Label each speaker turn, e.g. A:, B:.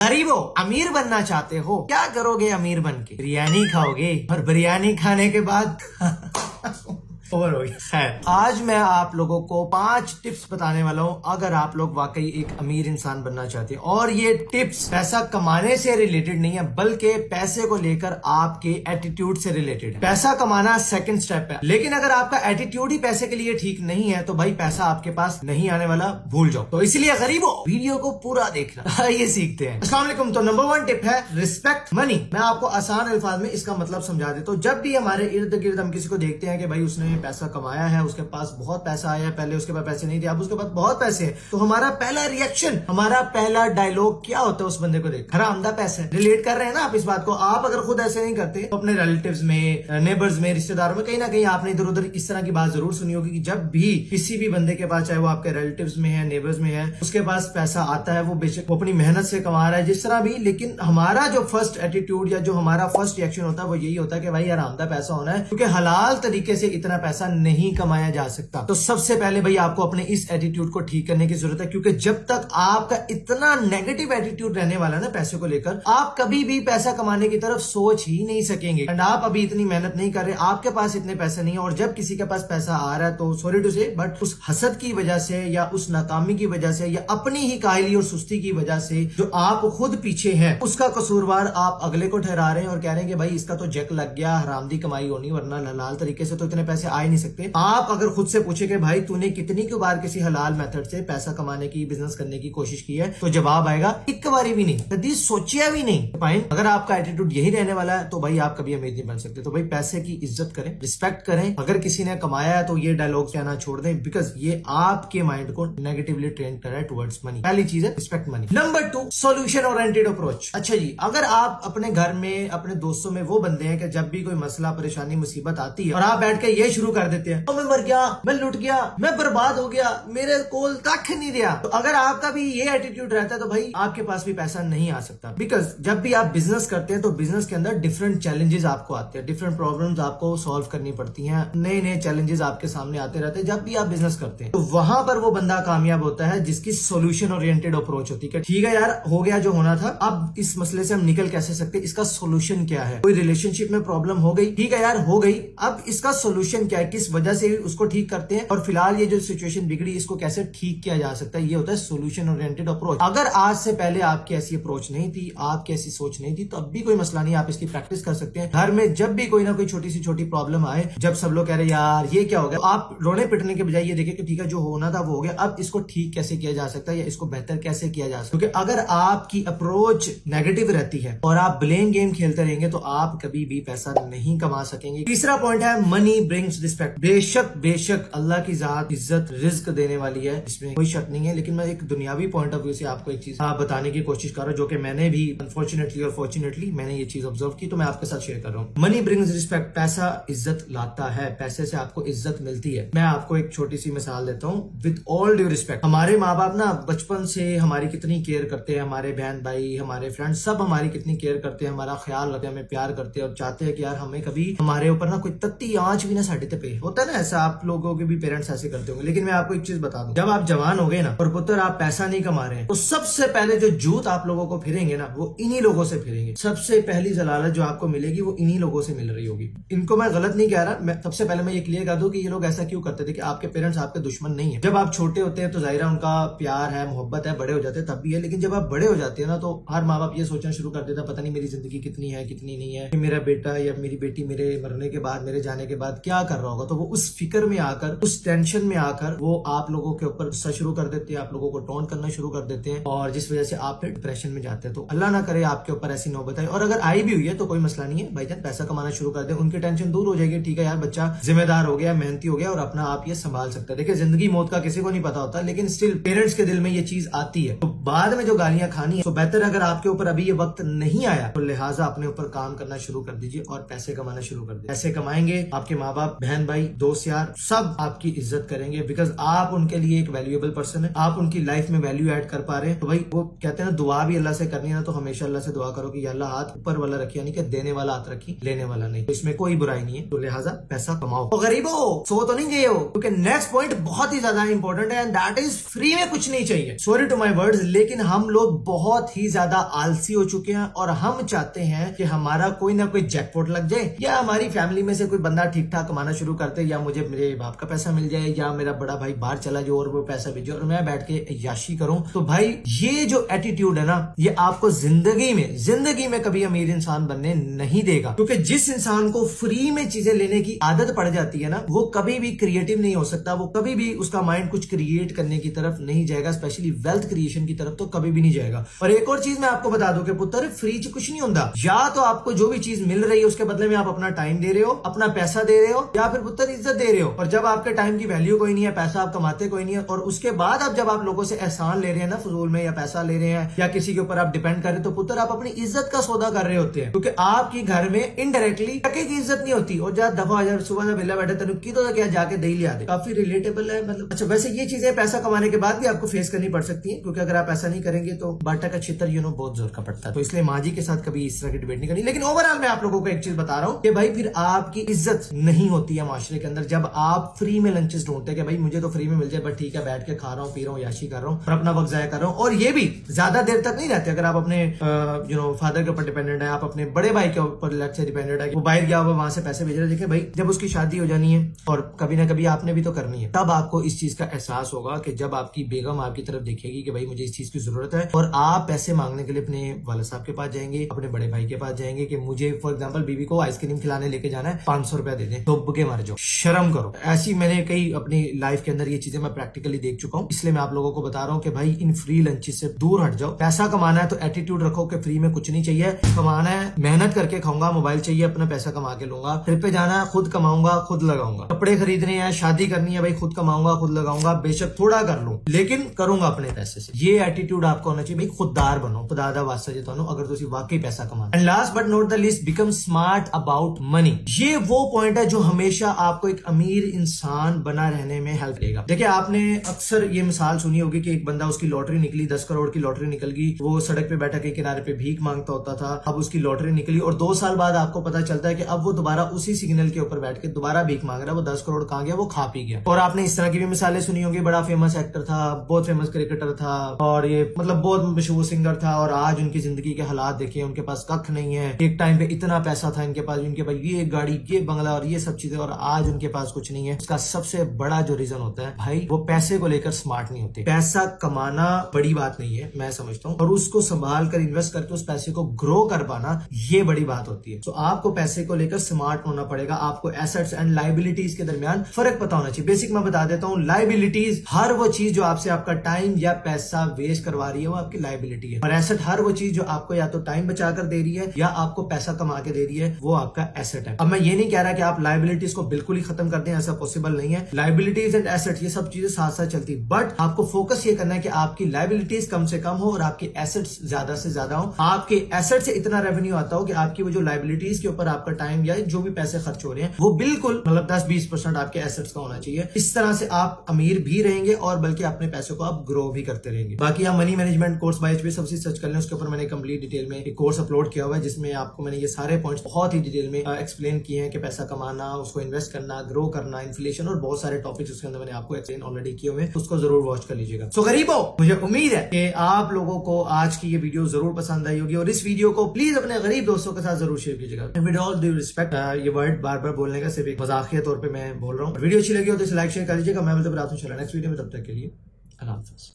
A: गरीबों, अमीर बनना चाहते हो? क्या करोगे अमीर बन के? बिरयानी खाओगे, और बिरयानी खाने के बाद ओवर हो गया। खैर, आज मैं आप लोगों को 5 टिप्स बताने वाला हूँ अगर आप लोग वाकई एक अमीर इंसान बनना चाहते हैं। और ये टिप्स पैसा कमाने से रिलेटेड नहीं है, बल्कि पैसे को लेकर आपके एटीट्यूड से रिलेटेड है। पैसा कमाना सेकंड स्टेप है, लेकिन अगर आपका एटीट्यूड ही पैसे के लिए ठीक नहीं है तो भाई पैसा आपके पास नहीं आने वाला, भूल जाओ। तो इसलिए गरीबों, वीडियो को पूरा देखना। ये सीखते हैं। अस्सलाम वालेकुम। तो नंबर 1 टिप है रिस्पेक्ट मनी। मैं आपको आसान अल्फाज में इसका मतलब समझा देता हूँ। जब भी हमारे इर्द गिर्द हम किसी को देखते हैं कि भाई उसने पैसा कमाया है, उसके पास बहुत पैसा आया है, पहले उसके पास पैसे नहीं थे, अब उसके पास बहुत पैसे हैं, तो हमारा पहला रिएक्शन, हमारा पहला डायलॉग क्या होता है उस बंदे को देख? हरामदा पैसा है। रिलेट कर रहे हैं ना आप इस बात को? आप अगर खुद ऐसे नहीं करते तो अपने रिलेटिव्स में, नेबर्स में, रिश्तेदारों में कहीं ना कहीं आपने इधर उधर इस तरह की बात जरूर सुनी होगी कि जब भी किसी भी बंदे के पास, चाहे वो आपके रिलेटिव्स में है, नेबर्स में है, उसके पास पैसा आता है, वो बेशक वो अपनी मेहनत से कमा रहा है, जिस तरह भी, लेकिन हमारा जो फर्स्ट एटीट्यूड या जो हमारा फर्स्ट रिएक्शन होता है वो यही होता है कि भाई हरामदा पैसा होना है, क्योंकि हलाल तरीके से इतना पैसा नहीं कमाया जा सकता। तो सबसे पहले भाई आपको अपने इस एटीट्यूड को ठीक करने की जरूरत है, क्योंकि जब तक आपका इतना नेगेटिव एटीट्यूड रहने वाला है ना पैसे को लेकर, आप कभी भी पैसा कमाने की तरफ सोच ही नहीं सकेंगे। एंड आप अभी इतनी मेहनत नहीं कर रहे, आपके पास इतने पैसे नहीं है, और जब किसी के पास पैसा आ रहा है तो सॉरी टू से, बट उस हसद की वजह से या उस नाकामी की वजह से या अपनी ही काहली और सुस्ती की वजह से जो आप खुद पीछे हैं, उसका कसूरवार आप अगले को ठहरा रहे हैं और कह रहे हैं कि भाई इसका तो जैक लग गया, हरामदी कमाई होनी, वरना हलाल तरीके से तो इतने पैसे आ ही नहीं सकते। आप अगर खुद से पूछे कि भाई तूने कितनी की बार किसी हलाल मेथड से पैसा कमाने की, बिजनेस करने की कोशिश की है, तो जवाब आएगा एक बारी भी नहीं, कभी सोचिया भी नहीं। फाइन, अगर आपका एटीट्यूड यही रहने वाला है तो भाई आप कभी अमीर नहीं बन सकते। तो भाई पैसे की इज्जत करें, रिस्पेक्ट करें। अगर किसी ने कमाया है तो ये डायलॉग कहना छोड़ दें, बिकॉज ये आपके माइंड को नेगेटिवली ट्रेन कर रहा है टुवर्ड्स मनी। पहली चीज है respect money. Number 2, solution oriented approach. अच्छा जी, अगर आप अपने घर में, अपने दोस्तों में वो बंदे हैं कि जब भी कोई मसला, परेशानी, मुसीबत आती है और आप बैठ के ये शुरू कर देते हैं, मैं मर गया, मैं लुट गया, मैं बर्बाद हो गया, मेरे कोल तक नहीं रहा, तो अगर आपका भी ये एटीट्यूड रहता है तो भाई आपके पास भी पैसा नहीं आ सकता। बिकॉज जब भी आप बिजनेस करते हैं तो बिजनेस के अंदर डिफरेंट चैलेंजेस आपको आते हैं, डिफरेंट प्रॉब्लम्स आपको सॉल्व करनी पड़ती हैं, नए नए चैलेंजेस आपके सामने आते रहते हैं। जब भी आप बिजनेस करते हैं तो वहां पर वो बंदा कामयाब होता है जिसकी सोल्यूशन ओरिएंटेड अप्रोच होती है। ठीक है यार, हो गया जो होना था, अब इस मसले से हम निकल कैसे सकते, इसका सोल्यूशन क्या है? कोई रिलेशनशिप में प्रॉब्लम हो गई, ठीक है यार हो गई, अब इसका सोल्यूशन क्या है, किस वजह से उसको ठीक करते हैं, और फिलहाल ये जो सिचुएशन बिगड़ी इसको कैसे ठीक किया जा सकता है। ये होता है सोल्यूशन ओरिएंटेड अप्रोच। अगर आज से पहले आपकी ऐसी अप्रोच नहीं थी, आपकी ऐसी सोच नहीं थी, तो अब भी कोई मसला नहीं, आप इसकी प्रैक्टिस कर सकते हैं। घर में जब भी कोई ना कोई छोटी सी छोटी प्रॉब्लम आए, जब सब लोग कह रहे यार ये क्या हो गया, आप रोने पिटने के बजाय ये देखें कि ठीक है जो होना था वो हो गया, अब इसको ठीक कैसे किया जा सकता है या इसको बेहतर कैसे किया जा सकता है। क्योंकि अगर आपकी अप्रोच नेगेटिव रहती है और आप ब्लेम गेम खेलते रहेंगे तो आप कभी भी पैसा नहीं कमा सकेंगे। तीसरा पॉइंट है मनी ब्रिंग्स रिस्पेक्ट। बेशक अल्लाह की जात इज्जत रिज्क देने वाली है, इसमें कोई शक नहीं है, लेकिन मैं एक दुनियावी पॉइंट ऑफ व्यू से आपको एक चीज बताने की कोशिश कर रहा हूँ, जो कि मैंने भी अनफॉर्चुनेटली और फॉर्चुनेटली मैंने ये चीज ऑब्जर्व की, तो मैं आपके साथ शेयर कर रहा हूँ। Money brings respect. पैसा इज्जत लाता है, पैसे से आपको इज्जत मिलती है। मैं आपको एक छोटी सी मिसाल देता हूँ, विद ऑल ड्यू रिस्पेक्ट। हमारे माँ बाप ना बचपन से हमारी कितनी केयर करते हैं, हमारे बहन भाई, हमारे फ्रेंड्स, सब हमारी कितनी केयर करते हैं, हमारा ख्याल रखते हैं, हमें प्यार करते हैं और चाहते हैं कि यार हमें कभी हमारे ऊपर ना कोई तत्ती आंच भी ना साढ़े पे होता है ना, ऐसा आप लोगों के भी पेरेंट्स ऐसे करते होंगे। लेकिन मैं आपको एक चीज बता दूं, जब आप जवान हो गए ना और पुत्र आप पैसा नहीं कमा रहे हैं, तो सबसे पहले जो जूत आप लोगों को फिरेंगे ना वो इन्हीं लोगों से फिरेंगे। सबसे पहली जलालत जो आपको मिलेगी वो इन्हीं लोगों से मिल रही होगी। इनको मैं गलत नहीं कह रहा, मैं सबसे पहले मैं ये क्लियर कर दूं कि ये लोग ऐसा क्यों करते थे कि आपके पेरेंट्स आपके दुश्मन नहीं है। जब आप छोटे होते हैं तो जाहिर है उनका प्यार है, मोहब्बत है, बड़े हो जाते हैं तब भी है, लेकिन जब आप बड़े हो जाते हैं ना तो हर माँ बाप ये सोचना शुरू कर देता है पता नहीं मेरी जिंदगी कितनी है कितनी नहीं है, मेरा बेटा या मेरी बेटी मेरे मरने के बाद, मेरे जाने के बाद क्या कर रहा होगा। तो वो उस फिक्र में आकर, उस टेंशन में आकर वो आप लोगों के ऊपर गुस्सा शुरू कर देते हैं, आप लोगों को टोन करना शुरू कर देते हैं, और जिस वजह से आप फिर डिप्रेशन में जाते हैं। तो अल्लाह ना करे आपके ऊपर ऐसी नौबत आए, और अगर आई भी हुई है तो कोई मसला नहीं है भाईजान, पैसा कमाना शुरू कर दे, उनकी टेंशन दूर हो जाएगी। ठीक है यार, बच्चा जिम्मेदार हो गया, मेहनती हो गया और अपना आप ये संभाल सकता है। देखिए जिंदगी मौत का किसी को नहीं पता होता, लेकिन स्टिल पेरेंट्स के दिल में ये चीज आती है। तो बाद में जो गालियां खानी है, तो बेहतर अगर आपके ऊपर अभी ये वक्त नहीं आया तो लिहाजा अपने ऊपर काम करना शुरू कर दीजिए और पैसे कमाना शुरू कर दीजिए। पैसे कमाएंगे, आपके माँ बाप बहन भाई दोस्त यार सब आपकी इज्जत करेंगे, बिकॉज आप उनके लिए एक वैल्यूएबल पर्सन है, आप उनकी लाइफ में वैल्यू ऐड कर पा रहे हैं। तो भाई वो कहते हैं ना दुआ भी अल्लाह से करनी है ना, तो हमेशा अल्लाह से दुआ करो कि या अल्लाह हाथ ऊपर वाला रखी, यानी कि देने वाला हाथ रखी, लेने वाला नहीं। तो इसमें कोई बुराई नहीं है, तो लिहाजा पैसा कमाओ। तो गरीबो सो तो नहीं गए हो, क्योंकि नेक्स्ट पॉइंट बहुत ही ज्यादा इंपॉर्टेंट है, एंड दैट इज फ्री में कुछ नहीं चाहिए। सॉरी टू माय वर्ड्स, लेकिन हम लोग बहुत ही ज्यादा आलसी हो चुके हैं और हम चाहते हैं कि हमारा कोई ना कोई जैकपॉट लग जाए, या हमारी फैमिली में से कोई बंदा ठीक ठाक कमाना शुरू करते, या मुझे मेरे बाप का पैसा मिल जाए, या मेरा बड़ा भाई बाहर चला जाए और वो पैसा भेजे और मैं बैठ के याशी करूं। तो भाई ये जो एटीट्यूड है ना, ये आपको जिंदगी में कभी अमीर इंसान बनने नहीं देगा, क्योंकि जिस इंसान को फ्री में चीजें लेने की आदत पड़ जाती है ना, वो कभी भी क्रिएटिव नहीं हो सकता, वो कभी भी उसका माइंड कुछ क्रिएट करने की तरफ नहीं जाएगा, स्पेशली वेल्थ क्रिएशन की तरफ तो कभी भी नहीं जाएगा। और एक और चीज मैं आपको बता दूं कि पुत्र फ्री च कुछ नहीं होता, या तो आपको जो भी चीज मिल रही है उसके बदले में आप अपना टाइम दे रहे हो, अपना पैसा दे रहे हो, या फिर पुत्र इज्जत दे रहे हो। और जब आपके टाइम की वैल्यू कोई नहीं है, पैसा आप कमाते कोई नहीं है, और उसके बाद अब जब आप लोगों से एहसान ले रहे हैं ना फजूल में, या पैसा ले रहे हैं, या किसी के ऊपर आप डिपेंड कर रहे हैं, तो पुत्र आप अपनी इज्जत का सौदा कर रहे होते हैं, क्योंकि आपकी घर में इनडायरेक्टली टके की इज्जत नहीं होती। और जब दफा हजार सुबह से बिल्ला बैठे तेन की तो क्या जाके दही लिया दे, काफी रिलेटेबल है मतलब। अच्छा वैसे ये चीजें पैसा कमाने के बाद भी आपको फेस करनी पड़ सकती है, क्योंकि अगर आप ऐसा नहीं करेंगे तो बाटा का छितर बहुत जोर का पड़ता है। तो इसलिए माँ जी के साथ कभी इस तरह की डिबेट नहीं करनी। लेकिन ओवरऑल मैं आप लोगों को एक चीज बता रहा हूँ कि भाई फिर आपकी इज्जत नहीं होती है माशरे के अंदर, जब आप फ्री में लंचेस ढूंढते हैं कि भाई मुझे तो फ्री में मिल जाए, बट ठीक है बैठ के खा रहा हूँ, पी रहा हूँ, याशी कर रहा हूँ और अपना वक्त जाया कर रहा हूँ। और ये भी ज्यादा देर तक नहीं रहते। अगर आप अपने फादर के ऊपर डिपेंडेंट है, आप अपने बड़े भाई के ऊपर लेट से डिपेंडेंट है, वो बाहर गया हुआ वहां से पैसे भेज रहे, देखिए भाई जब उसकी शादी हो जानी है और कभी ना कभी आपने भी तो करनी है, तब आपको इस चीज का एहसास होगा कि जब आपकी बेगम आपकी तरफ देखेगी कि भाई मुझे इस चीज की जरूरत है, और आप पैसे मांगने के लिए अपने वाले साहब के पास जाएंगे, अपने बड़े भाई के पास जाएंगे कि मुझे फॉर एग्जाम्पल बीवी को आइसक्रीम खिलाने लेके जाना है, 500 रुपया दे दें, तो के मर जाओ, शर्म करो। ऐसी मैंने कई अपनी लाइफ के अंदर ये चीजें मैं प्रैक्टिकली देख चुका हूँ, इसलिए मैं आप लोगों को बता रहा हूँ कि भाई इन फ्री लंचेस से दूर हट जाओ। पैसा कमाना है तो एटीट्यूड रखो कि फ्री में कुछ नहीं चाहिए, कमाना है मेहनत करके खाऊंगा, मोबाइल चाहिए अपना पैसा कमा के लूंगा, ट्रिप पे जाना है खुद कमाऊंगा खुद लगाऊंगा, कपड़े खरीदने हैं, शादी करनी है भाई खुद कमाऊंगा खुद लगाऊंगा, बेशक थोड़ा कर लूं लेकिन करूंगा अपने पैसे से। ये एटीट्यूड आपको होना चाहिए भाई, खुददार बनो, खुदा दा वास्ता जी तुहानू अगर तुसी वाकई पैसा कमाना। And last but not the least, become smart about money. ये वो पॉइंट है जो हमेशा आपको एक अमीर इंसान बना रहने में हेल्प करेगा। देखिए आपने अक्सर ये मिसाल सुनी होगी कि एक बंदा उसकी लॉटरी निकली, 10 करोड़ की लॉटरी निकल गई, वो सड़क पे बैठा के किनारे पे भीख मांगता होता था, अब उसकी लॉटरी निकली और 2 साल बाद आपको पता चलता है कि अब वो दोबारा उसी सिग्नल के ऊपर बैठ के दोबारा भीख मांग रहा है, वो 10 करोड़ कहां गया, वो खा पी गया। और आपने इस तरह की भी मिसालें सुनी होंगी, बड़ा फेमस एक्टर था, बहुत फेमस क्रिकेटर था और ये मतलब बहुत मशहूर सिंगर था, और आज उनकी जिंदगी के हालात देखिए, उनके पास कख नहीं है। एक टाइम पे इतना पैसा था इनके पास ये गाड़ी, ये बंगला और ये सब चीजें, और आज उनके पास कुछ नहीं है। उसका सबसे बड़ा जो रीजन होता है भाई, वो पैसे को लेकर स्मार्ट नहीं होते। पैसा कमाना बड़ी बात नहीं है मैं समझता हूँ, और उसको संभाल कर इन्वेस्ट करके उस पैसे को ग्रो कर पाना ये बड़ी बात होती है। तो आपको पैसे को लेकर स्मार्ट होना पड़ेगा, आपको एसेट्स एंड लायबिलिटीज के दरमियान फर्क पता होना चाहिए। बेसिक मैं बता देता हूँ, लायबिलिटीज हर वो चीज जो आपसे आपका टाइम या पैसा वेस्ट करवा रही है, वो आपकी लायबिलिटी है, और एसेट हर वो चीज जो आपको या तो टाइम बचा कर दे रही है या आपको पैसा कमा के दे रही है, वो आपका एसेट है। अब मैं ये नहीं कह रहा कि आप लायबिलिटीज को बिल्कुल ही खत्म कर दें, ऐसा पॉसिबल नहीं है। लायबिलिटीज एंड एसेट ये सब चीजें साथ साथ चलती, बट आपको फोकस ये करना है कि आपकी लायबिलिटीज कम से कम हो और आपके एसेट्स ज्यादा से ज्यादा हो। आपके एसेट से इतना रेवेन्यू आता हो कि आपकी वो जो लायबिलिटीज के ऊपर आपका टाइम या जो भी पैसे खर्च हो रहे हैं वो बिल्कुल मतलब 10-20% आपके एसेट्स का होना चाहिए। इस तरह से आप अमीर भी रहेंगे और बल्कि अपने पैसों को आप ग्रो भी करते रहेंगे। बाकी आप money management course by HP सबसे सर्च कर लें, उसके ऊपर मैंने कंप्लीट डिटेल में एक कोर्स अपलोड किया हुआ है, जिसमें आपको मैंने ये सारे पॉइंट्स बहुत ही डिटेल में एक्सप्लेन किए हैं कि पैसा कमाना, उसको इन्वेस्ट करना, ग्रो करना, इन्फ्लेशन और बहुत सारे टॉपिक्स उसके अंदर मैंने आपको एक्सप्लेन ऑलरेडी किए हुए हैं, उसको जरूर वॉच कर लीजिएगा। सो गरीबों, मुझे उम्मीद है कि आप लोगों को आज की ये वीडियो जरूर पसंद आई होगी, और इस वीडियो को प्लीज अपने गरीब दोस्तों के साथ जरूर शेयर कीजिएगा। विद ऑल ड्यू रिस्पेक्ट, ये वर्ड बार बार बोलने का सिर्फ एक मजाकिया तौर पे मैं बोल रहा हूँ। वीडियो अच्छी लगी हो तो इसे लाइक शेयर कर लीजिएगा। मैं मतलब नेक्स्ट वीडियो में, तब तक के लिए अल्लाह हाफ़िज़।